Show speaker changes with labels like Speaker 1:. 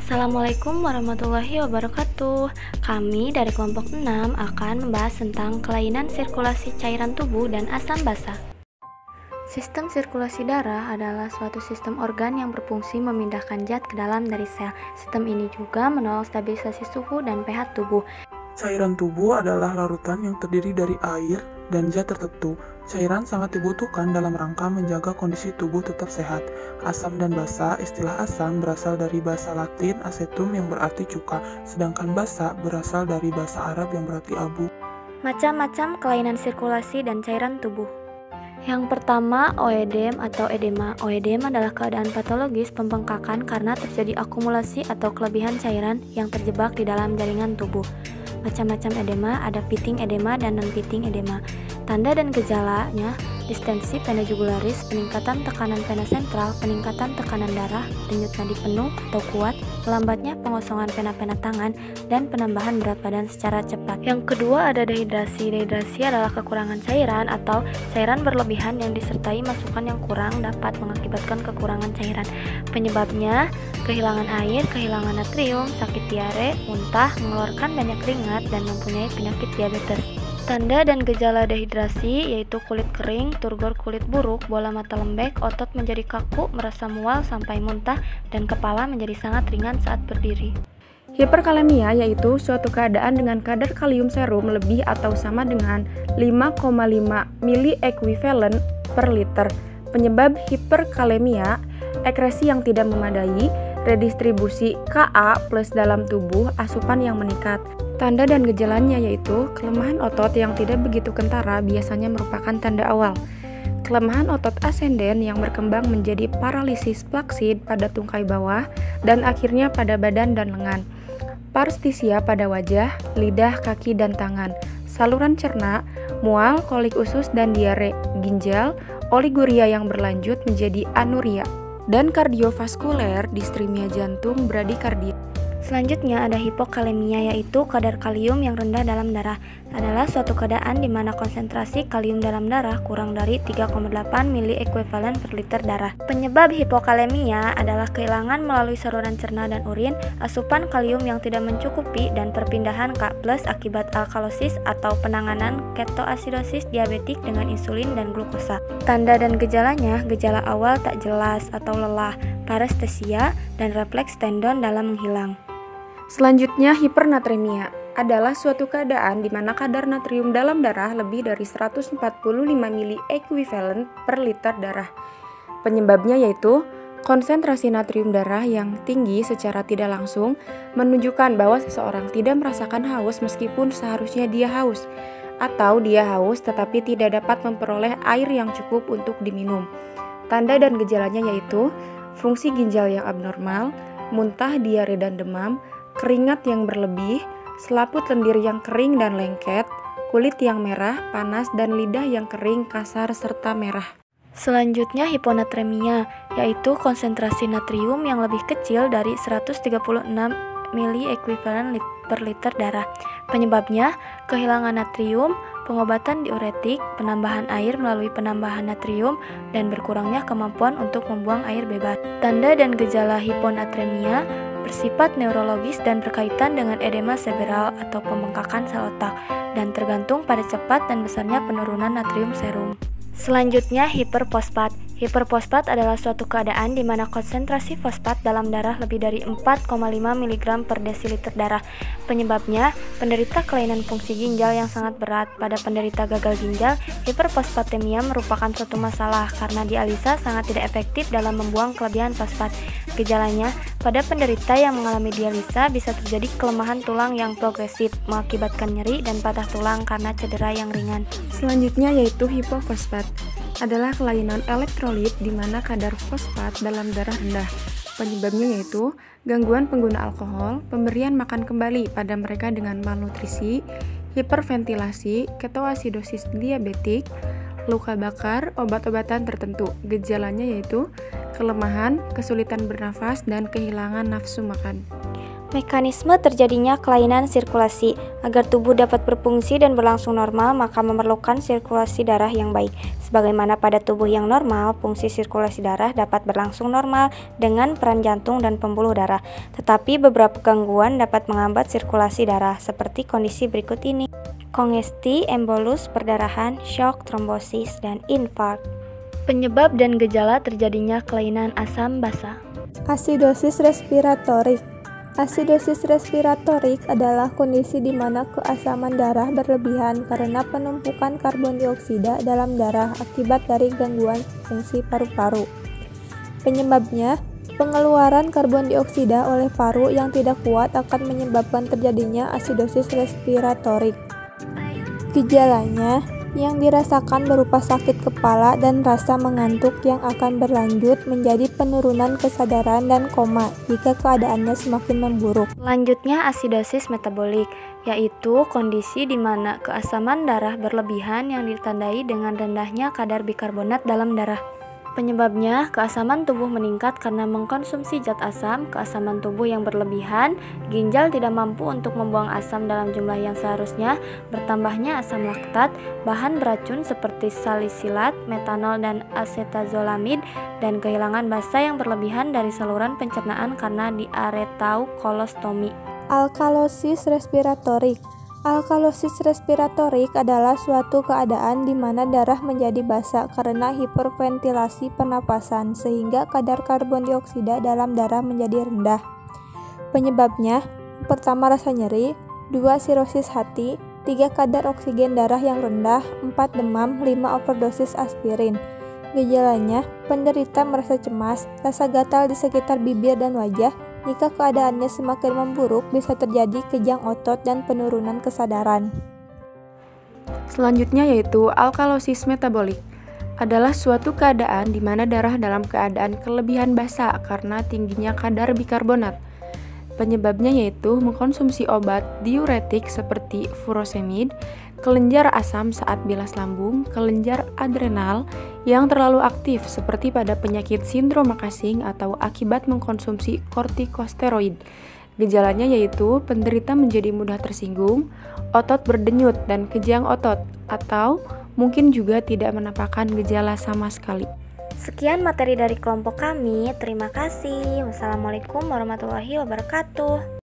Speaker 1: Assalamualaikum warahmatullahi wabarakatuh. Kami dari kelompok 6 akan membahas tentang kelainan sirkulasi cairan tubuh dan asam basa. Sistem sirkulasi darah adalah suatu sistem organ yang berfungsi memindahkan zat ke dalam dari sel. Sistem ini juga menolong stabilisasi suhu dan pH tubuh.
Speaker 2: Cairan tubuh adalah larutan yang terdiri dari air dan zat tertentu. Cairan sangat dibutuhkan dalam rangka menjaga kondisi tubuh tetap sehat. Asam dan basa, istilah asam berasal dari bahasa Latin acetum yang berarti cuka, sedangkan basa berasal dari bahasa Arab yang berarti abu.
Speaker 1: Macam-macam kelainan sirkulasi dan cairan tubuh. Yang pertama, oedem atau edema. Oedem adalah keadaan patologis pembengkakan karena terjadi akumulasi atau kelebihan cairan yang terjebak di dalam jaringan tubuh. Macam-macam edema, ada pitting edema dan non-pitting edema. Tanda dan gejalanya, distensi vena jugularis, peningkatan tekanan vena sentral, peningkatan tekanan darah, denyut nadi penuh atau kuat, melambatnya pengosongan vena-vena tangan, dan penambahan berat badan secara cepat. Yang kedua ada dehidrasi. Dehidrasi adalah kekurangan cairan atau cairan berlebihan yang disertai masukan yang kurang dapat mengakibatkan kekurangan cairan. Penyebabnya kehilangan air, kehilangan natrium, sakit diare, muntah, mengeluarkan banyak keringat, dan mempunyai penyakit diabetes. Tanda dan gejala dehidrasi yaitu kulit kering, turgor kulit buruk, bola mata lembek, otot menjadi kaku, merasa mual sampai muntah, dan kepala menjadi sangat ringan saat berdiri.
Speaker 3: Hiperkalemia yaitu suatu keadaan dengan kadar kalium serum lebih atau sama dengan 5,5 mili ekuivalen per liter. Penyebab hiperkalemia, ekresi yang tidak memadai, redistribusi Ka plus dalam tubuh, asupan yang meningkat. Tanda dan gejalanya yaitu kelemahan otot yang tidak begitu kentara biasanya merupakan tanda awal. Kelemahan otot asenden yang berkembang menjadi paralisis flaksid pada tungkai bawah dan akhirnya pada badan dan lengan. Parestisia pada wajah, lidah, kaki, dan tangan. Saluran cerna, mual, kolik usus, dan diare. Ginjal, oliguria yang berlanjut menjadi anuria. Dan kardiovaskuler, distremia jantung, bradikardia.
Speaker 1: Selanjutnya ada hipokalemia yaitu kadar kalium yang rendah dalam darah. Adalah suatu keadaan di mana konsentrasi kalium dalam darah kurang dari 3,8 mili ekuivalen per liter darah. Penyebab hipokalemia adalah kehilangan melalui saluran cerna dan urin asupan kalium yang tidak mencukupi dan perpindahan K+ akibat alkalosis atau penanganan ketoasidosis diabetik dengan insulin dan glukosa. Tanda dan gejalanya, gejala awal tak jelas atau lelah, parestesia, dan refleks tendon dalam menghilang.
Speaker 3: Selanjutnya, hipernatremia adalah suatu keadaan di mana kadar natrium dalam darah lebih dari 145 mili ekuivalen per liter darah. Penyebabnya yaitu konsentrasi natrium darah yang tinggi secara tidak langsung menunjukkan bahwa seseorang tidak merasakan haus meskipun seharusnya dia haus, atau dia haus tetapi tidak dapat memperoleh air yang cukup untuk diminum. Tanda dan gejalanya yaitu fungsi ginjal yang abnormal, muntah, diare dan demam, keringat yang berlebih, selaput lendir yang kering dan lengket, kulit yang merah, panas, dan lidah yang kering, kasar, serta merah.
Speaker 1: Selanjutnya hiponatremia, yaitu konsentrasi natrium yang lebih kecil dari 136 mili ekuivalen per liter darah. Penyebabnya kehilangan natrium, pengobatan diuretik, penambahan air melalui penambahan natrium, dan berkurangnya kemampuan untuk membuang air bebas. Tanda dan gejala hiponatremia bersifat neurologis dan berkaitan dengan edema serebral atau pembengkakan sel otak, dan tergantung pada cepat dan besarnya penurunan natrium serum. Selanjutnya hiperfosfat. Hiperfosfat adalah suatu keadaan di mana konsentrasi fosfat dalam darah lebih dari 4,5 mg per desiliter darah. Penyebabnya, penderita kelainan fungsi ginjal yang sangat berat. Pada penderita gagal ginjal, hiperfosfatemia merupakan suatu masalah karena dialisa sangat tidak efektif dalam membuang kelebihan fosfat. Gejalanya, pada penderita yang mengalami dialisa bisa terjadi kelemahan tulang yang progresif, mengakibatkan nyeri dan patah tulang karena cedera yang ringan.
Speaker 3: Selanjutnya yaitu hipofosfat adalah kelainan elektrolit di mana kadar fosfat dalam darah rendah. Penyebabnya yaitu gangguan pengguna alkohol, pemberian makan kembali pada mereka dengan malnutrisi, hiperventilasi, ketoasidosis diabetik, luka bakar, obat-obatan tertentu. Gejalanya yaitu kelemahan, kesulitan bernafas, dan kehilangan nafsu makan.
Speaker 1: Mekanisme terjadinya kelainan sirkulasi. Agar tubuh dapat berfungsi dan berlangsung normal, maka memerlukan sirkulasi darah yang baik. Sebagaimana pada tubuh yang normal, fungsi sirkulasi darah dapat berlangsung normal dengan peran jantung dan pembuluh darah. Tetapi beberapa gangguan dapat menghambat sirkulasi darah, seperti kondisi berikut ini: kongesti, embolus, perdarahan, shock, trombosis, dan infark. Penyebab dan gejala terjadinya kelainan asam basa.
Speaker 4: Asidosis respiratorik. Asidosis respiratorik adalah kondisi di mana keasaman darah berlebihan karena penumpukan karbon dioksida dalam darah akibat dari gangguan fungsi paru-paru. Penyebabnya, pengeluaran karbon dioksida oleh paru yang tidak kuat akan menyebabkan terjadinya asidosis respiratorik. Gejalanya yang dirasakan berupa sakit kepala dan rasa mengantuk yang akan berlanjut menjadi penurunan kesadaran dan koma jika keadaannya semakin memburuk.
Speaker 1: Selanjutnya, asidosis metabolik, yaitu kondisi di mana keasaman darah berlebihan yang ditandai dengan rendahnya kadar bikarbonat dalam darah. Penyebabnya, keasaman tubuh meningkat karena mengkonsumsi zat asam, keasaman tubuh yang berlebihan, ginjal tidak mampu untuk membuang asam dalam jumlah yang seharusnya, bertambahnya asam laktat, bahan beracun seperti salisilat, metanol, dan asetazolamid, dan kehilangan basa yang berlebihan dari saluran pencernaan karena diaretaukolostomie.
Speaker 4: Alkalosis respiratorik. Alkalosis respiratorik adalah suatu keadaan di mana darah menjadi basa karena hiperventilasi pernapasan sehingga kadar karbon dioksida dalam darah menjadi rendah. Penyebabnya, pertama rasa nyeri, 2 sirosis hati, 3 kadar oksigen darah yang rendah, 4 demam, 5 overdosis aspirin. Gejalanya, penderita merasa cemas, rasa gatal di sekitar bibir dan wajah. Jika keadaannya semakin memburuk, bisa terjadi kejang otot dan penurunan kesadaran.
Speaker 3: Selanjutnya yaitu alkalosis metabolik. Adalah suatu keadaan di mana darah dalam keadaan kelebihan basa karena tingginya kadar bikarbonat. Penyebabnya yaitu mengkonsumsi obat diuretik seperti furosemid, kelenjar asam saat bilas lambung, kelenjar adrenal yang terlalu aktif seperti pada penyakit sindroma Cushing atau akibat mengkonsumsi kortikosteroid. Gejalanya yaitu penderita menjadi mudah tersinggung, otot berdenyut dan kejang otot, atau mungkin juga tidak menampakkan gejala sama sekali.
Speaker 1: Sekian materi dari kelompok kami. Terima kasih. Wassalamualaikum warahmatullahi wabarakatuh.